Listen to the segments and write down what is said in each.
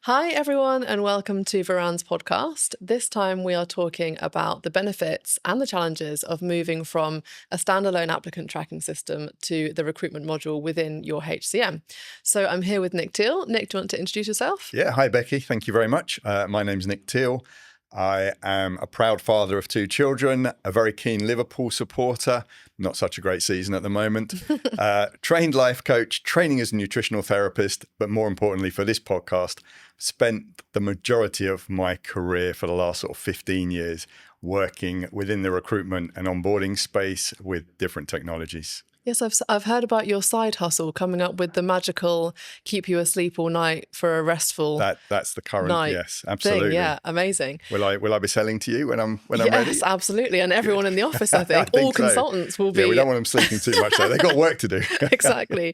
Hi, everyone, and welcome to Varan's podcast. This time we are talking about the benefits and the challenges of moving from a standalone applicant tracking system to the recruitment module within your HCM. So I'm here with Nick Thiel. Nick, do you want to introduce yourself? Yeah, hi Becky, thank you very much. My name's Nick Thiel. I am a proud father of 2 children, a very keen Liverpool supporter, not such a great season at the moment, trained life coach, training as a nutritional therapist, but more importantly for this podcast, spent the majority of my career for the last sort of 15 years working within the recruitment and onboarding space with different technologies. Yes, I've heard about your side hustle coming up with the magical keep you asleep all night for a restful That's the current, night yes, absolutely. thing. Yeah, amazing. Will I be selling to you when I'm ready? Yes, absolutely. And everyone in the office, I think, think all so. consultants will be. Yeah, we don't want them sleeping too much though. They've got work to do. Exactly.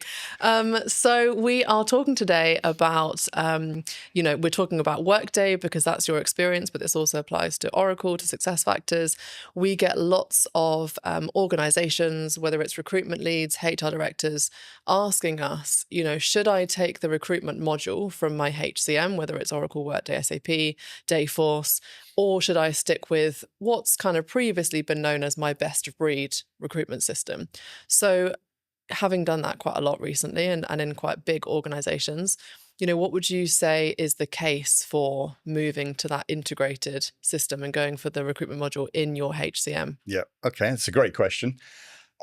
So we are talking today about, we're talking about Workday because that's your experience, but this also applies to Oracle, to SuccessFactors. We get lots of organizations, whether it's recruitment leads, HR directors, asking us, should I take the recruitment module from my HCM, whether it's Oracle, Workday, SAP, Dayforce, or should I stick with what's kind of previously been known as my best of breed recruitment system? So having done that quite a lot recently and in quite big organizations, what would you say is the case for moving to that integrated system and going for the recruitment module in your HCM? Yeah, okay, that's a great question.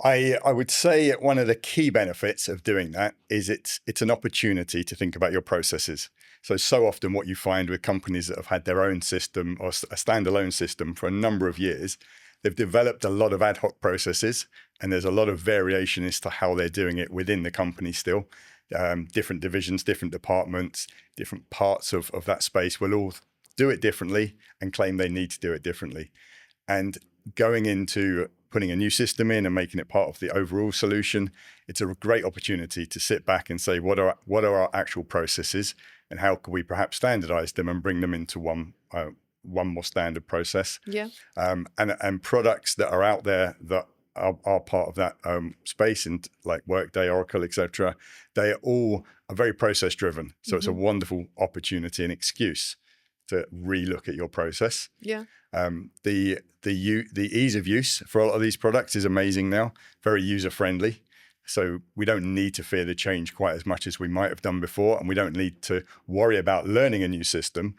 I would say one of the key benefits of doing that is it's an opportunity to think about your processes. So often what you find with companies that have had their own system or a standalone system for a number of years, they've developed a lot of ad hoc processes and there's a lot of variation as to how they're doing it within the company still. Different divisions, different departments, different parts of that space will all do it differently and claim they need to do it differently. And going into putting a new system in and making it part of the overall solution, it's a great opportunity to sit back and say, what are our actual processes and how can we perhaps standardize them and bring them into one more standard process? Yeah. And products that are out there that are part of that space, and like Workday, Oracle, etc., they are very process driven. So It's a wonderful opportunity and excuse to relook at your process. Yeah. The ease of use for a lot of these products is amazing now, very user friendly. So we don't need to fear the change quite as much as we might have done before, and we don't need to worry about learning a new system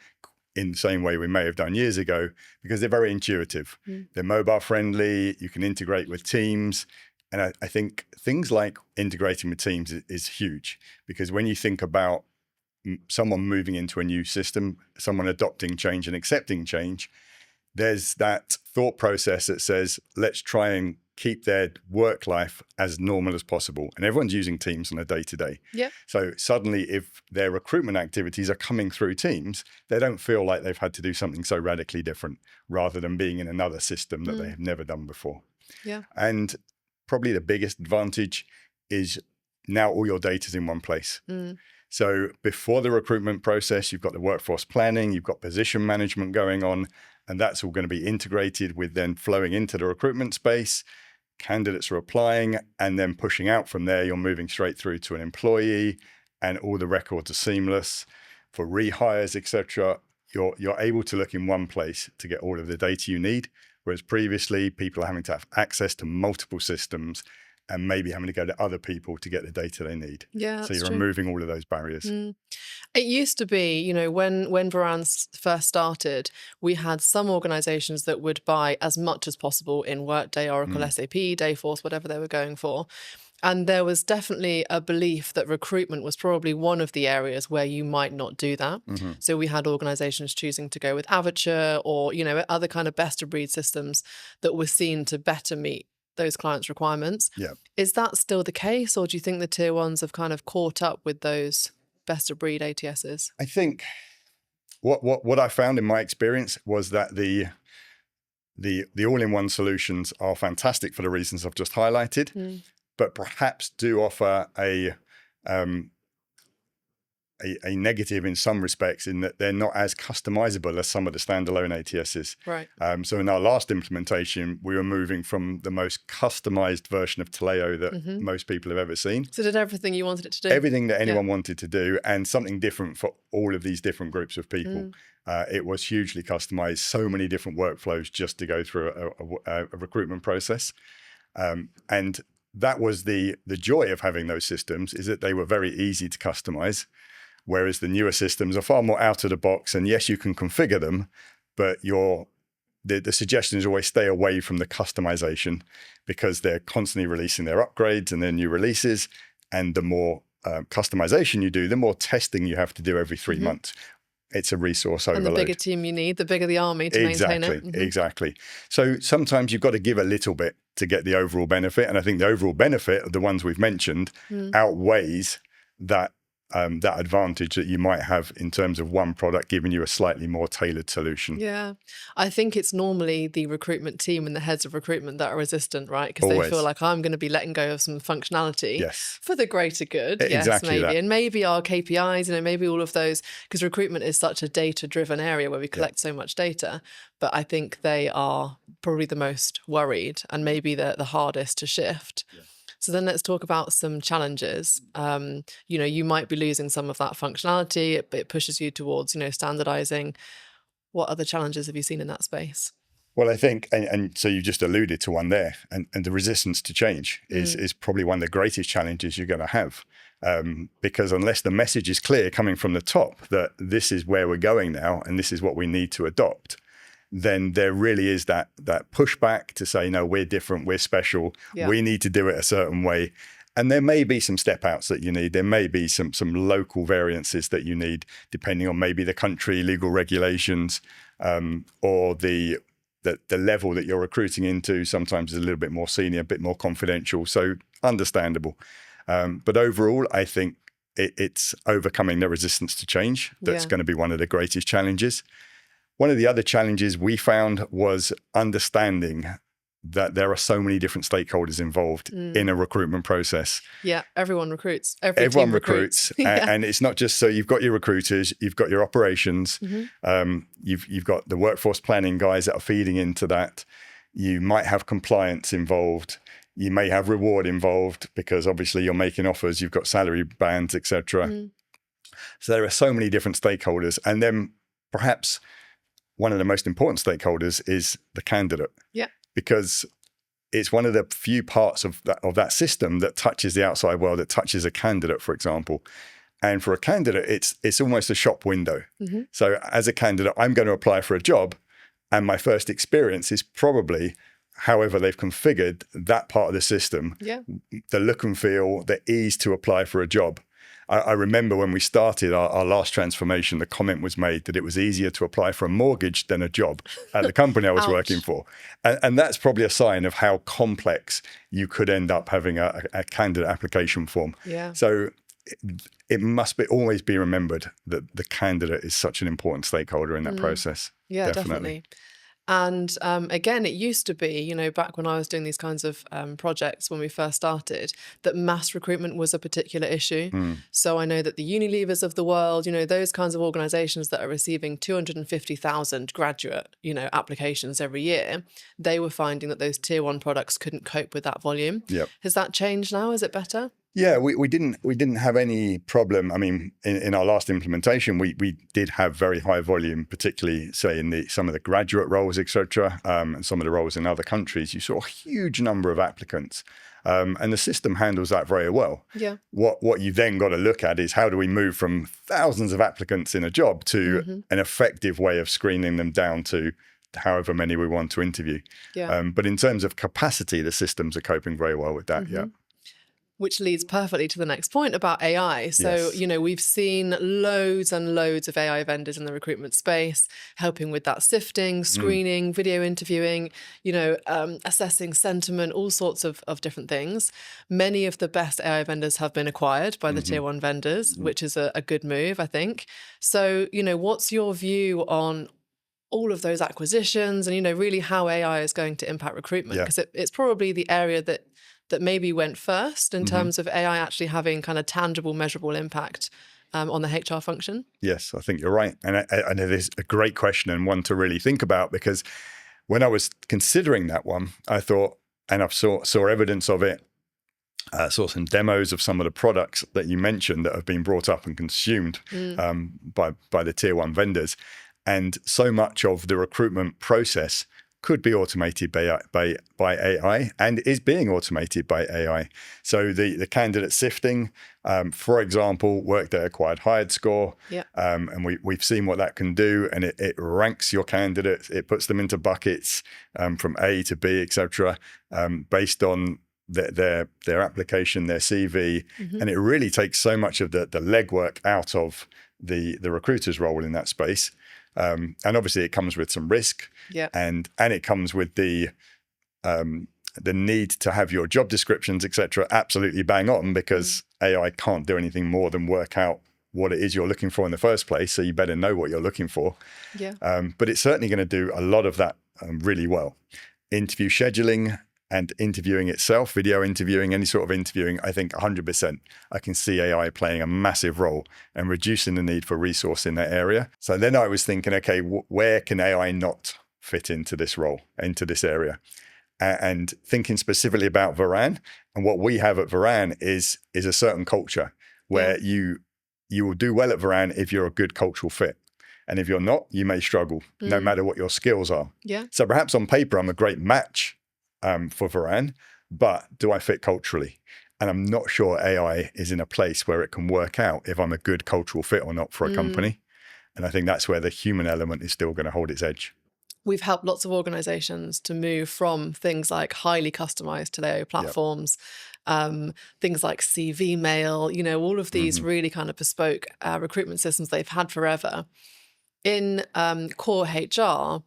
in the same way we may have done years ago, because they're very intuitive. They're mobile friendly, you can integrate with Teams. And I think things like integrating with Teams is huge, because when you think about someone moving into a new system, someone adopting change and accepting change, there's that thought process that says, let's try and keep their work life as normal as possible. And everyone's using Teams on a day-to-day. Yep. So suddenly, if their recruitment activities are coming through Teams, they don't feel like they've had to do something so radically different, rather than being in another system that they have never done before. Yeah. And probably the biggest advantage is now all your data's in one place. So before the recruitment process, you've got the workforce planning, you've got position management going on, and that's all going to be integrated with then flowing into the recruitment space. Candidates are applying, and then pushing out from there, you're moving straight through to an employee, and all the records are seamless for rehires, etc. You're able to look in one place to get all of the data you need, whereas previously people are having to have access to multiple systems and maybe having to go to other people to get the data they need. Yeah, so you're true. removing all of those barriers. It used to be, when Varan first started, we had some organizations that would buy as much as possible in Workday, Oracle, SAP, Dayforce, whatever they were going for. And there was definitely a belief that recruitment was probably one of the areas where you might not do that. So we had organizations choosing to go with Avature or, other kind of best of breed systems that were seen to better meet those clients' requirements. Yeah. Is that still the case, or do you think the tier ones have kind of caught up with those best of breed ATSs? I think what I found in my experience was that the all-in-one solutions are fantastic for the reasons I've just highlighted, but perhaps do offer a a negative in some respects in that they're not as customizable as some of the standalone ATSs. Right. So in our last implementation, we were moving from the most customized version of Taleo that most people have ever seen. So it did everything you wanted it to do. Everything that anyone wanted to do, and something different for all of these different groups of people. It was hugely customized, so many different workflows just to go through a recruitment process. And that was the joy of having those systems, is that they were very easy to customize, whereas the newer systems are far more out of the box. And yes, you can configure them, but the suggestion is always stay away from the customization, because they're constantly releasing their upgrades and their new releases. And the more customization you do, the more testing you have to do every 3 months. It's a resource overload. And the bigger team you need, the bigger the army to maintain it. Exactly. So sometimes you've got to give a little bit to get the overall benefit. And I think the overall benefit of the ones we've mentioned outweighs that advantage that you might have in terms of one product giving you a slightly more tailored solution. Yeah. I think it's normally the recruitment team and the heads of recruitment that are resistant, right? Because they feel like, I'm going to be letting go of some functionality for the greater good. Exactly. Yes, maybe. And maybe our KPIs, maybe all of those, because recruitment is such a data-driven area where we collect so much data. But I think they are probably the most worried and maybe the hardest to shift. Yeah. So then let's talk about some challenges. You might be losing some of that functionality. It pushes you towards, standardizing. What other challenges have you seen in that space? Well, I think, and so you just alluded to one there, and the resistance to change is probably one of the greatest challenges you're going to have. Because unless the message is clear coming from the top that this is where we're going now and this is what we need to adopt, then there really is that pushback to say, no, we're different, we're special, we need to do it a certain way. And there may be some step outs that you need. There may be some local variances that you need, depending on maybe the country, legal regulations, or the level that you're recruiting into. Sometimes is a little bit more senior, a bit more confidential. So understandable. But overall, I think it's overcoming the resistance to change. That's going to be one of the greatest challenges. One of the other challenges we found was understanding that there are so many different stakeholders involved in a recruitment process. Yeah, everyone recruits. Everyone recruits. And it's not just, so you've got your recruiters, you've got your operations, you've got the workforce planning guys that are feeding into that. You might have compliance involved. You may have reward involved, because obviously you're making offers, you've got salary bands, etc. So there are so many different stakeholders. And then perhaps one of the most important stakeholders is the candidate. Yeah. Because it's one of the few parts of that system that touches the outside world, that touches a candidate, for example. And for a candidate, it's almost a shop window. So as a candidate, I'm going to apply for a job, and my first experience is probably however they've configured that part of the system, the look and feel, the ease to apply for a job. I remember when we started our last transformation, the comment was made that it was easier to apply for a mortgage than a job at the company I was working for. And that's probably a sign of how complex you could end up having a candidate application form. Yeah. So it must always be remembered that the candidate is such an important stakeholder in that process. Yeah, definitely. And again, it used to be, back when I was doing these kinds of projects when we first started, that mass recruitment was a particular issue. So I know that the Unilevers of the world, those kinds of organizations that are receiving 250,000 graduate, applications every year, they were finding that those tier one products couldn't cope with that volume. Yep. Has that changed now? Is it better? Yeah, we didn't have any problem. I mean, in our last implementation, we did have very high volume, particularly say in some of the graduate roles, etc., and some of the roles in other countries. You saw a huge number of applicants, and the system handles that very well. Yeah. What you then got to look at is how do we move from thousands of applicants in a job to an effective way of screening them down to however many we want to interview. Yeah. But in terms of capacity, the systems are coping very well with that. Yeah. Which leads perfectly to the next point about AI. So, we've seen loads and loads of AI vendors in the recruitment space, helping with that sifting, screening, video interviewing, assessing sentiment, all sorts of different things. Many of the best AI vendors have been acquired by the tier one vendors, which is a good move, I think. So, what's your view on all of those acquisitions and, really how AI is going to impact recruitment? Because it's probably the area that maybe went first in terms of AI actually having kind of tangible, measurable impact on the HR function? Yes, I think you're right. And it is a great question and one to really think about, because when I was considering that one, I thought, and I saw evidence of it, saw some demos of some of the products that you mentioned that have been brought up and consumed by the tier one vendors. And so much of the recruitment process could be automated by AI and is being automated by AI. So the candidate sifting, for example, Workday acquired HiredScore, and we've seen what that can do, and it ranks your candidates, it puts them into buckets from A to B, etc., based on their application, their CV, and it really takes so much of the legwork out of the recruiter's role in that space. And obviously, it comes with some risk, and it comes with the need to have your job descriptions, etc., absolutely bang on, because AI can't do anything more than work out what it is you're looking for in the first place. So you better know what you're looking for. But it's certainly going to do a lot of that really well. Interview scheduling and interviewing itself, video interviewing, any sort of interviewing, I think 100%. I can see AI playing a massive role and reducing the need for resource in that area. So then I was thinking, okay, where can AI not fit into this role, into this area? And thinking specifically about Varan, and what we have at Varan is a certain culture where you will do well at Varan if you're a good cultural fit. And if you're not, you may struggle, no matter what your skills are. So perhaps on paper, I'm a great match for Varan, but do I fit culturally? And I'm not sure AI is in a place where it can work out if I'm a good cultural fit or not for a company. And I think that's where the human element is still going to hold its edge. We've helped lots of organizations to move from things like highly customized Taleo platforms, things like CV Mail, all of these really kind of bespoke recruitment systems they've had forever. In core HR,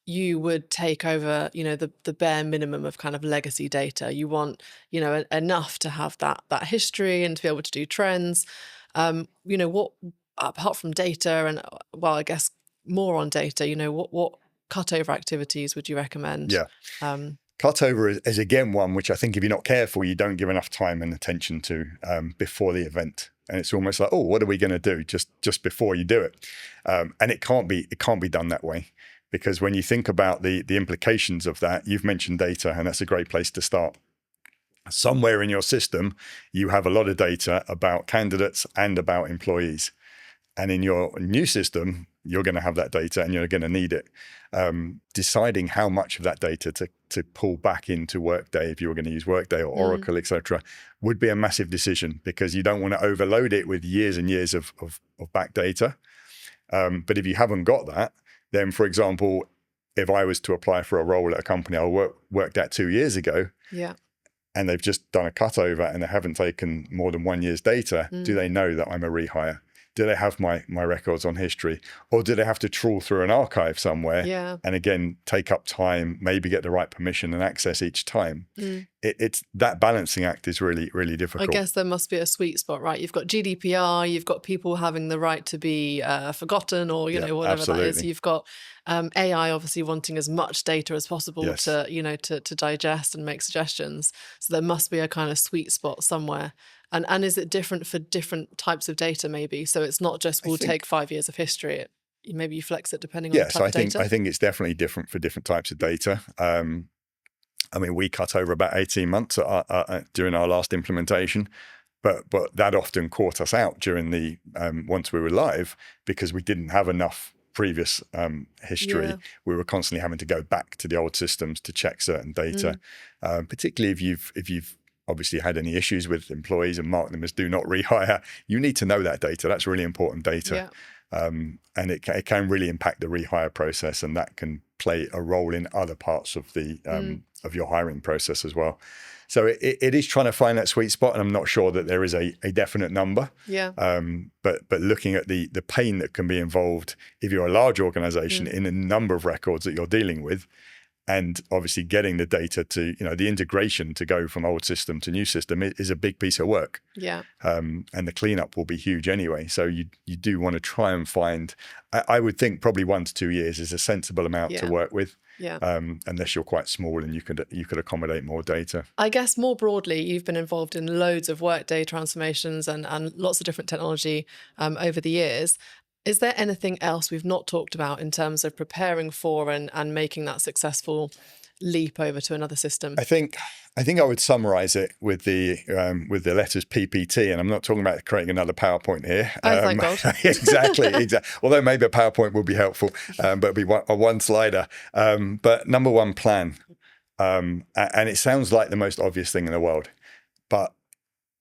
you would take over, the bare minimum of kind of legacy data. You want, enough to have that history and to be able to do trends. What, apart from data and, well, I guess more on data, what cutover activities would you recommend? Cutover is again one which I think if you're not careful, you don't give enough time and attention to before the event. And it's almost like, oh, what are we going to do just before you do it? And it can't be done that way. Because when you think about the implications of that, you've mentioned data, and that's a great place to start. Somewhere in your system, you have a lot of data about candidates and about employees. And in your new system, you're going to have that data and you're going to need it. Deciding how much of that data to pull back into Workday, if you were going to use Workday or Oracle, etc., would be a massive decision, because you don't want to overload it with years and years of back data. But if you haven't got that, then, for example, if I was to apply for a role at a company I worked at 2 years ago, and they've just done a cutover and they haven't taken more than 1 year's data, do they know that I'm a rehire? Do they have my records on history? Or do they have to trawl through an archive somewhere and again, take up time, maybe get the right permission and access each time? It's that balancing act is really, really difficult. I guess there must be a sweet spot, right? You've got GDPR, you've got people having the right to be forgotten, or, whatever absolutely. that is. You've got AI obviously wanting as much data as possible to digest and make suggestions. So there must be a kind of sweet spot somewhere. And is it different for different types of data maybe? So it's not just we'll take 5 years of history. Maybe you flex it depending on the type of data? I think it's definitely different for different types of data. We cut over about 18 months during our last implementation, but that often caught us out during the once we were live, because we didn't have enough previous history. We were constantly having to go back to the old systems to check certain data, particularly if you've obviously had any issues with employees and mark them as do not rehire. You need to know that data. That's really important data. And it can really impact the rehire process, and that can play a role in other parts of the of your hiring process as well. So it is trying to find that sweet spot, and I'm not sure that there is a definite number. But looking at the pain that can be involved if you're a large organization in a number of records that you're dealing with, And obviously getting the data to, the integration to go from old system to new system is a big piece of work. Yeah. And the cleanup will be huge anyway. So you do want to try and find, I would think probably 1 to 2 years is a sensible amount to work with. Yeah. Unless you're quite small and you could accommodate more data. I guess more broadly, you've been involved in loads of Workday transformations and lots of different technology over the years. Is there anything else we've not talked about in terms of preparing for and making that successful leap over to another system? I think I would summarize it with the letters PPT, and I'm not talking about creating another PowerPoint here. Oh, thank God. Exactly. Although maybe a PowerPoint will be helpful, but it'll be a one slider. But number one, plan. And it sounds like the most obvious thing in the world, but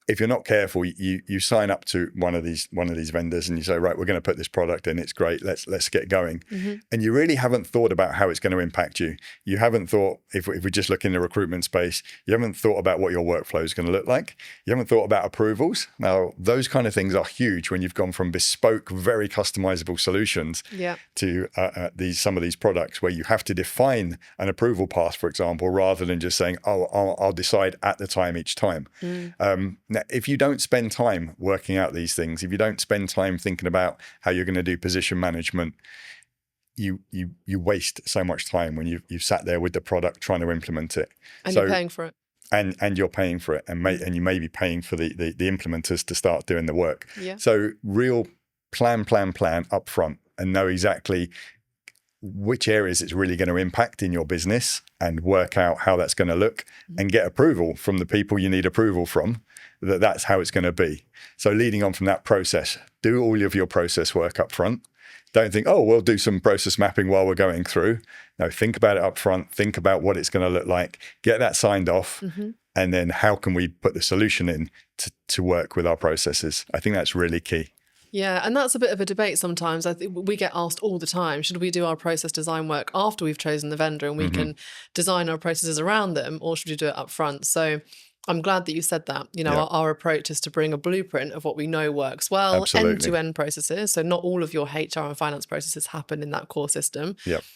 if you're not careful, you sign up to one of these vendors and you say, right, we're going to put this product in. It's great. Let's get going. Mm-hmm. And you really haven't thought about how it's going to impact you. You haven't thought, if we just look in the recruitment space, you haven't thought about what your workflow is going to look like. You haven't thought about approvals. Now, those kind of things are huge when you've gone from bespoke, very customizable solutions to some of these products where you have to define an approval path, for example, rather than just saying, oh, I'll decide at the time each time. Now, if you don't spend time working out these things, if you don't spend time thinking about how you're going to do position management, you waste so much time when you've sat there with the product trying to implement it. And you're paying for it. And you're paying for it, and you may be paying for the implementers to start doing the work. Yeah. So real plan up front and know exactly which areas it's really going to impact in your business and work out how that's going to look and get approval from the people you need approval from, that's how it's going to be. So leading on from that process, do all of your process work up front. Don't think, oh, we'll do some process mapping while we're going through. No, think about it up front. Think about what it's going to look like. Get that signed off. And then how can we put the solution in to work with our processes? I think that's really key. Yeah, and that's a bit of a debate sometimes. I think we get asked all the time, should we do our process design work after we've chosen the vendor and we can design our processes around them, or should we do it up front? So I'm glad that you said that. Our approach is to bring a blueprint of what we know works well, end-to-end processes. So not all of your HR and finance processes happen in that core system.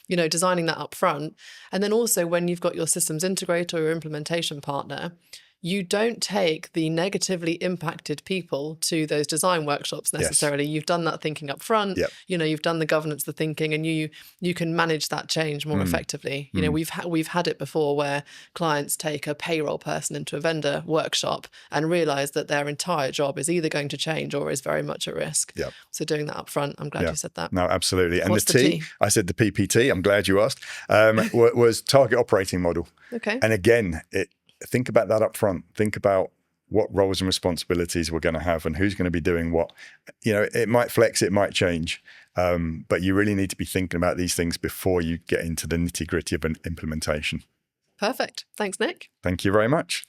Designing that up front. And then also when you've got your systems integrator or your implementation partner, you don't take the negatively impacted people to those design workshops necessarily. Yes. You've done that thinking up front. Yep. You've done the governance, the thinking, and you can manage that change more effectively. We've had it before where clients take a payroll person into a vendor workshop and realize that their entire job is either going to change or is very much at risk. Yep. So doing that up front, I'm glad you said that. No, absolutely. And What's the T, I said the PPT, I'm glad you asked, was target operating model. Okay. And again, think about that up front. Think about what roles and responsibilities we're going to have and who's going to be doing what. It might flex, it might change, but you really need to be thinking about these things before you get into the nitty-gritty of an implementation. Perfect. Thanks, Nick. Thank you very much.